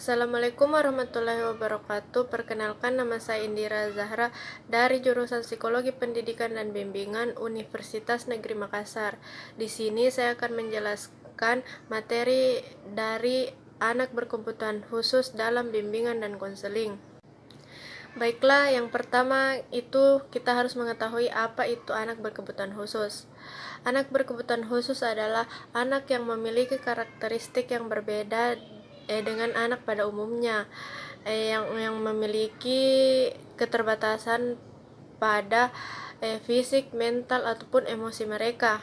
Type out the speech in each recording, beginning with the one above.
Assalamualaikum warahmatullahi wabarakatuh. Perkenalkan, nama saya Indira Zahra dari jurusan Psikologi Pendidikan dan Bimbingan Universitas Negeri Makassar. Di sini saya akan menjelaskan materi dari anak berkebutuhan khusus dalam bimbingan dan konseling. Baiklah, yang pertama itu kita harus mengetahui apa itu anak berkebutuhan khusus. Anak berkebutuhan khusus adalah anak yang memiliki karakteristik yang berbeda dengan anak pada umumnya, yang memiliki keterbatasan pada fisik, mental, ataupun emosi mereka.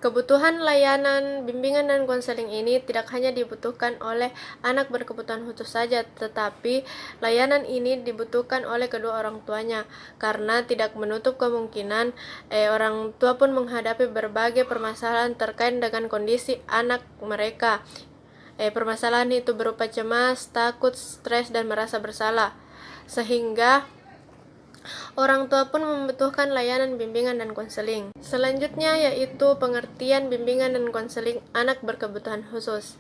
Kebutuhan layanan bimbingan dan konseling ini tidak hanya dibutuhkan oleh anak berkebutuhan khusus saja, tetapi layanan ini dibutuhkan oleh kedua orang tuanya, karena tidak menutup kemungkinan orang tua pun menghadapi berbagai permasalahan terkait dengan kondisi anak mereka. Permasalahan itu berupa cemas, takut, stres, dan merasa bersalah, sehingga orang tua pun membutuhkan layanan bimbingan dan konseling. Selanjutnya yaitu pengertian bimbingan dan konseling anak berkebutuhan khusus.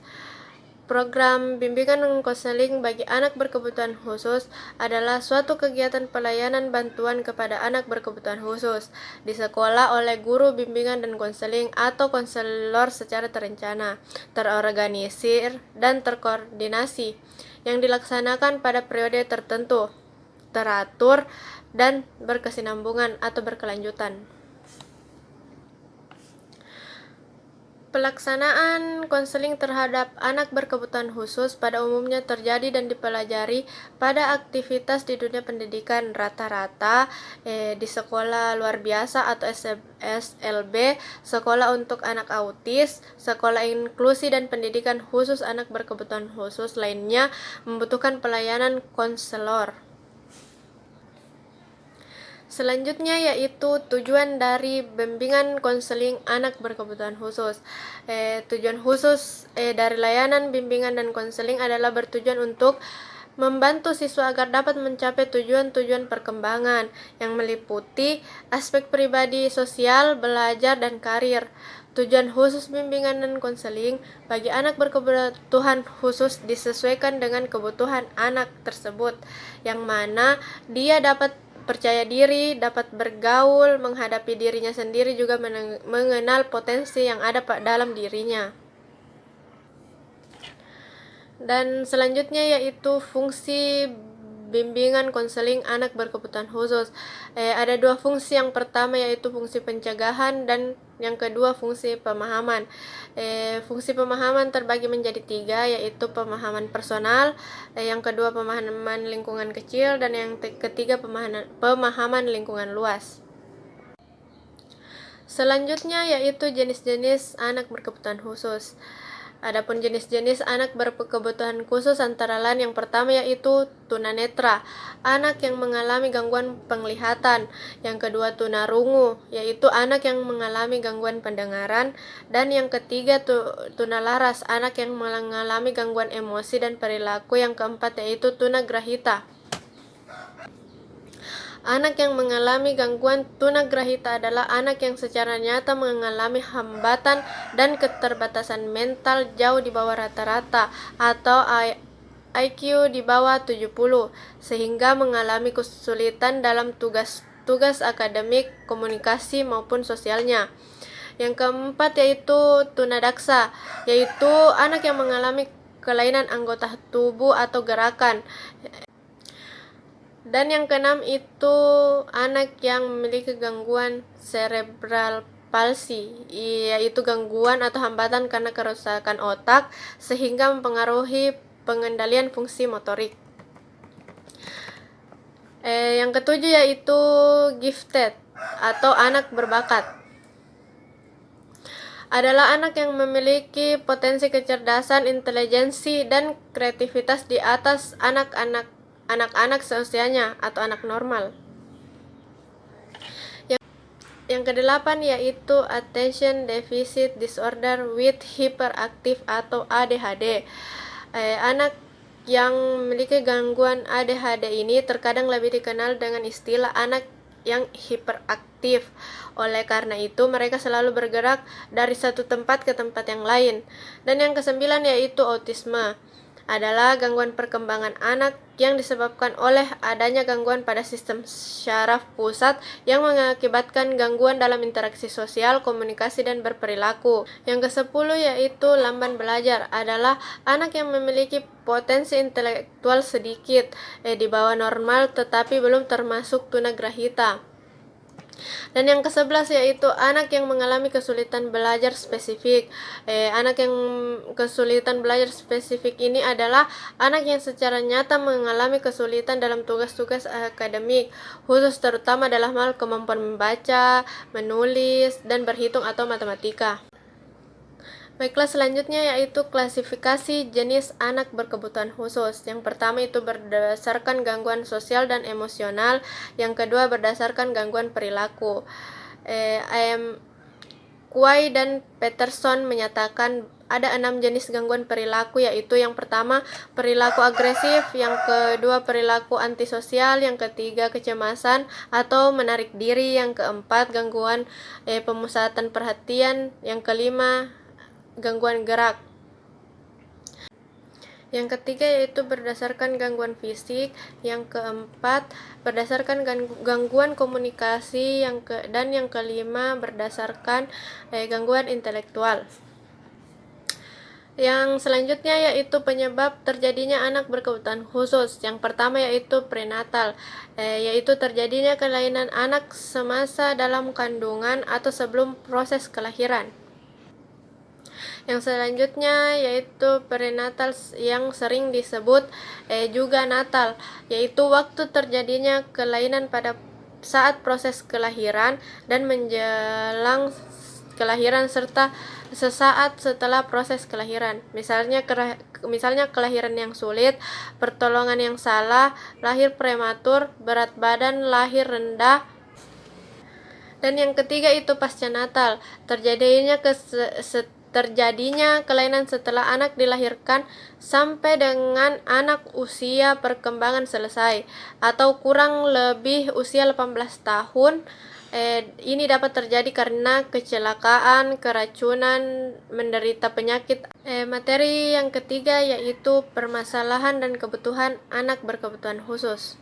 Program bimbingan dan konseling bagi anak berkebutuhan khusus adalah suatu kegiatan pelayanan bantuan kepada anak berkebutuhan khusus di sekolah oleh guru bimbingan dan konseling atau konselor secara terencana, terorganisir, dan terkoordinasi yang dilaksanakan pada periode tertentu, teratur, dan berkesinambungan atau berkelanjutan. Pelaksanaan konseling terhadap anak berkebutuhan khusus pada umumnya terjadi dan dipelajari pada aktivitas di dunia pendidikan rata-rata di sekolah luar biasa atau SLB, sekolah untuk anak autis, sekolah inklusi dan pendidikan khusus anak berkebutuhan khusus lainnya membutuhkan pelayanan konselor. Selanjutnya yaitu tujuan dari bimbingan konseling anak berkebutuhan khusus. Tujuan khusus dari layanan bimbingan dan konseling adalah bertujuan untuk membantu siswa agar dapat mencapai tujuan-tujuan perkembangan yang meliputi aspek pribadi, sosial, belajar, dan karir. Tujuan khusus bimbingan dan konseling bagi anak berkebutuhan khusus disesuaikan dengan kebutuhan anak tersebut, yang mana dia dapat percaya diri, dapat bergaul, menghadapi dirinya sendiri, juga mengenal potensi yang ada dalam dirinya. Dan selanjutnya yaitu fungsi bimbingan konseling anak berkebutuhan khusus. Ada dua fungsi, yang pertama yaitu fungsi pencegahan dan yang kedua fungsi pemahaman. Fungsi pemahaman terbagi menjadi tiga, yaitu pemahaman personal, yang kedua pemahaman lingkungan kecil, dan yang ketiga pemahaman lingkungan luas. Selanjutnya yaitu jenis-jenis anak berkebutuhan khusus. Adapun jenis-jenis anak berkebutuhan khusus antara lain yang pertama yaitu tunanetra, anak yang mengalami gangguan penglihatan. Yang kedua tunarungu, yaitu anak yang mengalami gangguan pendengaran. Dan yang ketiga tunalaras, anak yang mengalami gangguan emosi dan perilaku. Yang keempat yaitu tunagrahita. Anak yang mengalami gangguan tunagrahita adalah anak yang secara nyata mengalami hambatan dan keterbatasan mental jauh di bawah rata-rata atau IQ di bawah 70, sehingga mengalami kesulitan dalam tugas akademik, komunikasi, maupun sosialnya. Yang keempat yaitu tunadaksa, yaitu anak yang mengalami kelainan anggota tubuh atau gerakan. Dan yang keenam itu anak yang memiliki gangguan cerebral palsy, yaitu gangguan atau hambatan karena kerusakan otak sehingga mempengaruhi pengendalian fungsi motorik. Yang ketujuh yaitu gifted atau anak berbakat. Adalah anak yang memiliki potensi kecerdasan, intelijensi, dan kreativitas di atas anak-anak seusianya atau anak normal. Yang kedelapan yaitu Attention Deficit Disorder with Hyperactive atau ADHD. Anak yang memiliki gangguan ADHD ini terkadang lebih dikenal dengan istilah anak yang hiperaktif. Oleh karena itu mereka selalu bergerak dari satu tempat ke tempat yang lain. Dan yang kesembilan yaitu autisme. adalah gangguan perkembangan anak yang disebabkan oleh adanya gangguan pada sistem syaraf pusat yang mengakibatkan gangguan dalam interaksi sosial, komunikasi, dan berperilaku. Yang ke-10 yaitu lamban belajar adalah anak yang memiliki potensi intelektual sedikit di bawah normal tetapi belum termasuk tunagrahita. Dan yang ke-11 yaitu anak yang mengalami kesulitan belajar spesifik. Anak yang kesulitan belajar spesifik ini adalah anak yang secara nyata mengalami kesulitan dalam tugas-tugas akademik, khusus terutama dalam hal kemampuan membaca, menulis, dan berhitung atau matematika. Baiklah, selanjutnya yaitu klasifikasi jenis anak berkebutuhan khusus. Yang pertama itu berdasarkan gangguan sosial dan emosional. Yang kedua berdasarkan gangguan perilaku. Kuai dan Peterson menyatakan ada 6 jenis gangguan perilaku, yaitu yang pertama perilaku agresif, yang kedua perilaku antisosial, yang ketiga kecemasan atau menarik diri, yang keempat gangguan pemusatan perhatian, yang kelima gangguan gerak. Yang ketiga yaitu berdasarkan gangguan fisik, yang keempat berdasarkan gangguan komunikasi, dan yang kelima berdasarkan gangguan intelektual. Yang selanjutnya yaitu penyebab terjadinya anak berkebutuhan khusus. Yang pertama yaitu prenatal, yaitu terjadinya kelainan anak semasa dalam kandungan atau sebelum proses kelahiran. Yang selanjutnya yaitu prenatal yang sering disebut juga natal, yaitu waktu terjadinya kelainan pada saat proses kelahiran dan menjelang kelahiran serta sesaat setelah proses kelahiran. Misalnya kelahiran yang sulit, pertolongan yang salah, lahir prematur, berat badan, lahir rendah. Dan yang ketiga itu pasca natal, terjadinya kelainan setelah anak dilahirkan sampai dengan anak usia perkembangan selesai atau kurang lebih usia 18 tahun. Ini dapat terjadi karena kecelakaan, keracunan, menderita penyakit. Materi yang ketiga yaitu permasalahan dan kebutuhan anak berkebutuhan khusus.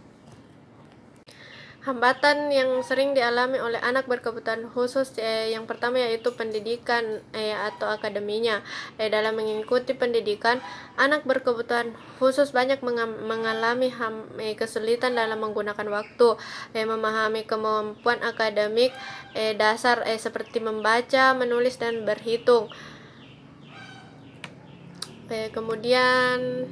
Hambatan yang sering dialami oleh anak berkebutuhan khusus yang pertama yaitu pendidikan atau akademinya. Dalam mengikuti pendidikan, anak berkebutuhan khusus banyak mengalami kesulitan dalam menggunakan waktu, memahami kemampuan akademik dasar seperti membaca, menulis, dan berhitung. Kemudian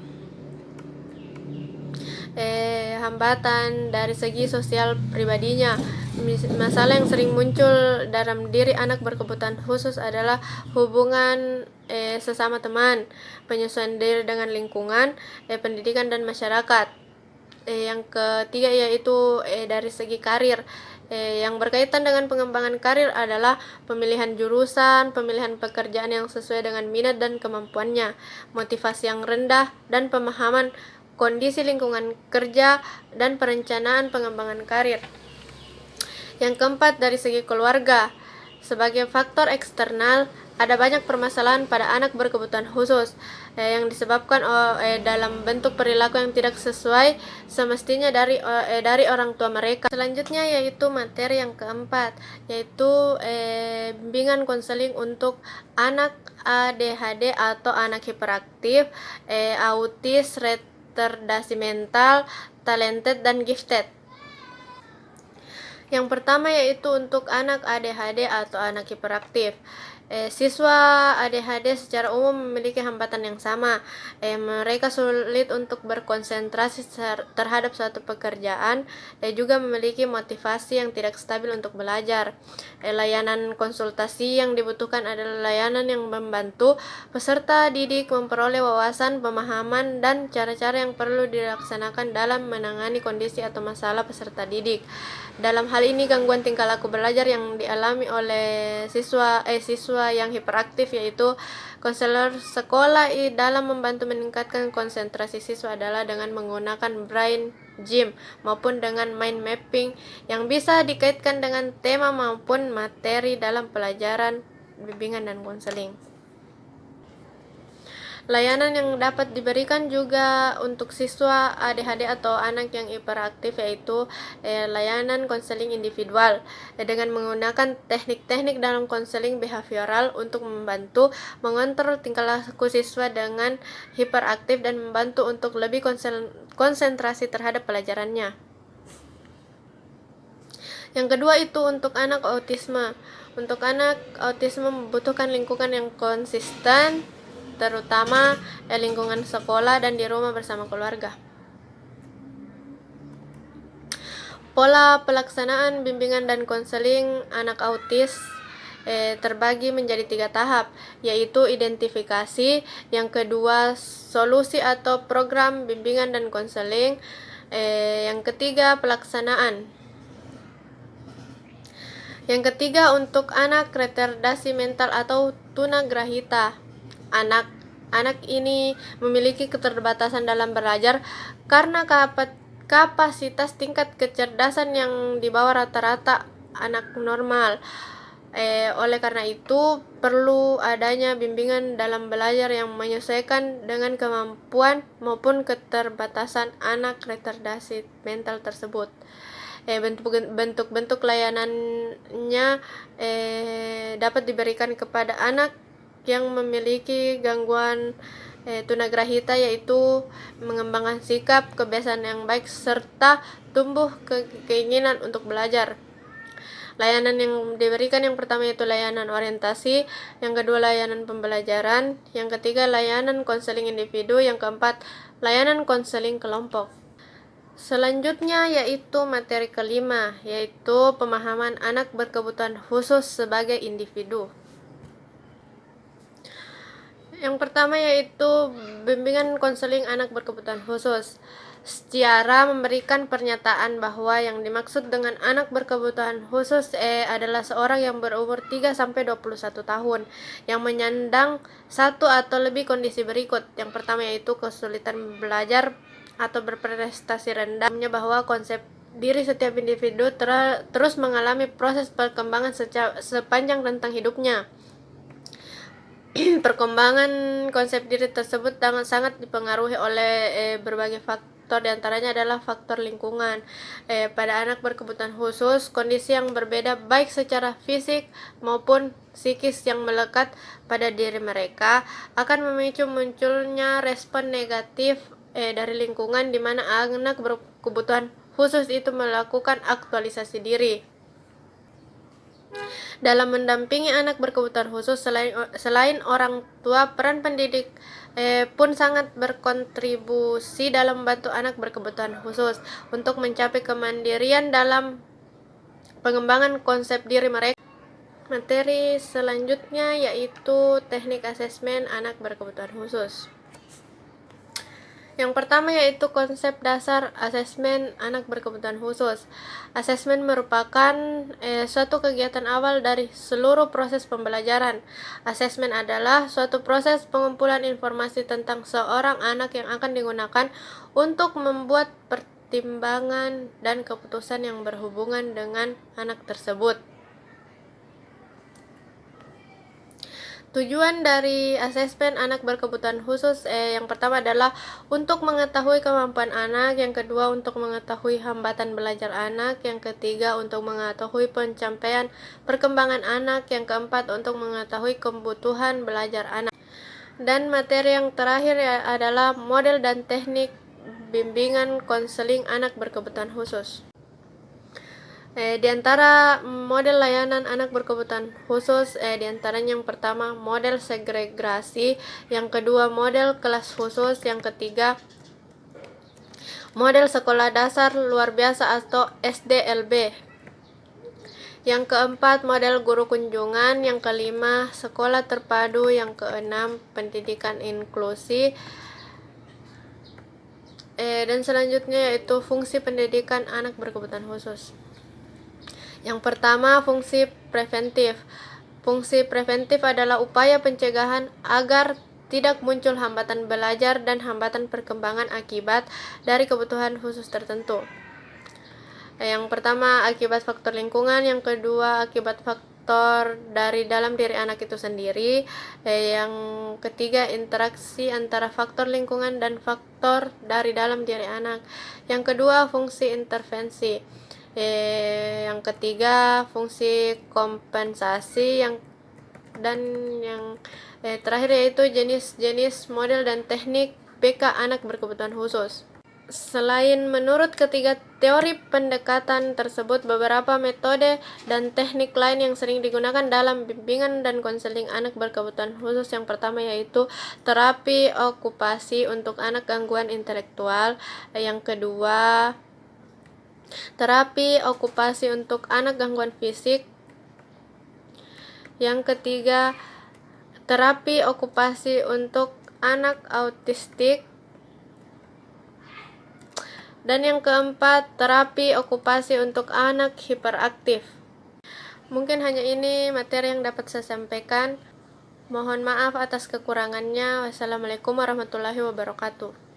hambatan dari segi sosial pribadinya. Masalah yang sering muncul dalam diri anak berkebutuhan khusus adalah hubungan sesama teman, penyesuaian diri dengan lingkungan, pendidikan, dan masyarakat. Yang ketiga yaitu dari segi karir. Yang berkaitan dengan pengembangan karir adalah pemilihan jurusan, pemilihan pekerjaan yang sesuai dengan minat dan kemampuannya, motivasi yang rendah, dan pemahaman kondisi lingkungan kerja, dan perencanaan pengembangan karir. Yang keempat dari segi keluarga. Sebagai faktor eksternal, ada banyak permasalahan pada anak berkebutuhan khusus yang disebabkan dalam bentuk perilaku yang tidak sesuai semestinya dari orang tua mereka. Selanjutnya yaitu materi yang keempat, yaitu bimbingan konseling untuk anak ADHD atau anak hiperaktif, autis, retardasi mental, talented, dan gifted. Yang pertama yaitu untuk anak ADHD atau anak hiperaktif. Siswa ADHD secara umum memiliki hambatan yang sama. Mereka sulit untuk berkonsentrasi terhadap suatu pekerjaan, juga memiliki motivasi yang tidak stabil untuk belajar. Layanan konsultasi yang dibutuhkan adalah layanan yang membantu peserta didik memperoleh wawasan, pemahaman, dan cara-cara yang perlu dilaksanakan dalam menangani kondisi atau masalah peserta didik. Dalam hal ini gangguan tingkah laku belajar yang dialami oleh siswa yang hiperaktif, yaitu konselor sekolah dalam membantu meningkatkan konsentrasi siswa adalah dengan menggunakan brain gym maupun dengan mind mapping yang bisa dikaitkan dengan tema maupun materi dalam pelajaran, bimbingan, dan konseling. Layanan yang dapat diberikan juga untuk siswa ADHD atau anak yang hiperaktif yaitu layanan konseling individual dengan menggunakan teknik-teknik dalam konseling behavioral untuk membantu mengontrol tingkah laku siswa dengan hiperaktif dan membantu untuk lebih konsentrasi terhadap pelajarannya. Yang kedua itu untuk anak autisme. Untuk anak autisme membutuhkan lingkungan yang konsisten, terutama lingkungan sekolah dan di rumah bersama keluarga. Pola pelaksanaan bimbingan dan konseling anak autis terbagi menjadi 3 tahap, yaitu identifikasi, yang kedua solusi atau program bimbingan dan konseling, yang ketiga pelaksanaan. Yang ketiga untuk anak retardasi mental atau tunagrahita. Anak ini memiliki keterbatasan dalam belajar karena kapasitas tingkat kecerdasan yang di bawah rata-rata anak normal. Oleh karena itu, perlu adanya bimbingan dalam belajar yang menyesuaikan dengan kemampuan maupun keterbatasan anak retardasi mental tersebut. Bentuk-bentuk layanannya dapat diberikan kepada anak yang memiliki gangguan tunagrahita, yaitu mengembangkan sikap, kebiasaan yang baik, serta tumbuh keinginan untuk belajar. Layanan yang diberikan yang pertama yaitu layanan orientasi, yang kedua layanan pembelajaran, yang ketiga layanan konseling individu, yang keempat layanan konseling kelompok. Selanjutnya yaitu materi kelima, yaitu pemahaman anak berkebutuhan khusus sebagai individu. Yang pertama yaitu bimbingan konseling anak berkebutuhan khusus. Secara memberikan pernyataan bahwa yang dimaksud dengan anak berkebutuhan khusus adalah seorang yang berumur 3-21 tahun yang menyandang satu atau lebih kondisi berikut. Yang pertama yaitu kesulitan belajar atau berprestasi rendah, bahwa konsep diri setiap individu terus mengalami proses perkembangan sepanjang rentang hidupnya. Perkembangan konsep diri tersebut sangat dipengaruhi oleh berbagai faktor, diantaranya adalah faktor lingkungan. Pada anak berkebutuhan khusus, kondisi yang berbeda baik secara fisik maupun psikis yang melekat pada diri mereka akan memicu munculnya respon negatif dari lingkungan, di mana anak berkebutuhan khusus itu melakukan aktualisasi diri. Dalam mendampingi anak berkebutuhan khusus, selain orang tua, peran pendidik pun sangat berkontribusi dalam membantu anak berkebutuhan khusus untuk mencapai kemandirian dalam pengembangan konsep diri mereka. Materi selanjutnya yaitu teknik asesmen anak berkebutuhan khusus. Yang pertama yaitu konsep dasar asesmen anak berkebutuhan khusus. Asesmen merupakan suatu kegiatan awal dari seluruh proses pembelajaran. Asesmen adalah suatu proses pengumpulan informasi tentang seorang anak yang akan digunakan untuk membuat pertimbangan dan keputusan yang berhubungan dengan anak tersebut. Tujuan dari asesmen anak berkebutuhan khusus yang pertama adalah untuk mengetahui kemampuan anak, yang kedua untuk mengetahui hambatan belajar anak, yang ketiga untuk mengetahui pencapaian perkembangan anak, yang keempat untuk mengetahui kebutuhan belajar anak. Dan materi yang terakhir adalah model dan teknik bimbingan konseling anak berkebutuhan khusus. Di antara model layanan anak berkebutuhan khusus, di antaranya yang pertama model segregasi, yang kedua model kelas khusus, yang ketiga model sekolah dasar luar biasa atau SDLB, yang keempat model guru kunjungan, yang kelima sekolah terpadu, yang keenam pendidikan inklusi, dan selanjutnya yaitu fungsi pendidikan anak berkebutuhan khusus. Yang pertama, fungsi preventif. Fungsi preventif adalah upaya pencegahan agar tidak muncul hambatan belajar dan hambatan perkembangan akibat dari kebutuhan khusus tertentu. Yang pertama, akibat faktor lingkungan, yang kedua akibat faktor faktor dari dalam diri anak itu sendiri. Yang ketiga, interaksi antara faktor lingkungan dan faktor dari dalam diri anak. Yang kedua, fungsi intervensi. Yang ketiga, fungsi kompensasi. Yang terakhir yaitu jenis-jenis model dan teknik BK anak berkebutuhan khusus. Selain menurut ketiga teori pendekatan tersebut, beberapa metode dan teknik lain yang sering digunakan dalam bimbingan dan konseling anak berkebutuhan khusus. Yang pertama yaitu terapi okupasi untuk anak gangguan intelektual. Yang kedua, terapi okupasi untuk anak gangguan fisik. Yang ketiga, terapi okupasi untuk anak autistik. Dan yang keempat, terapi okupasi untuk anak hiperaktif. Mungkin hanya ini materi yang dapat saya sampaikan. Mohon maaf atas kekurangannya. Wassalamualaikum warahmatullahi wabarakatuh.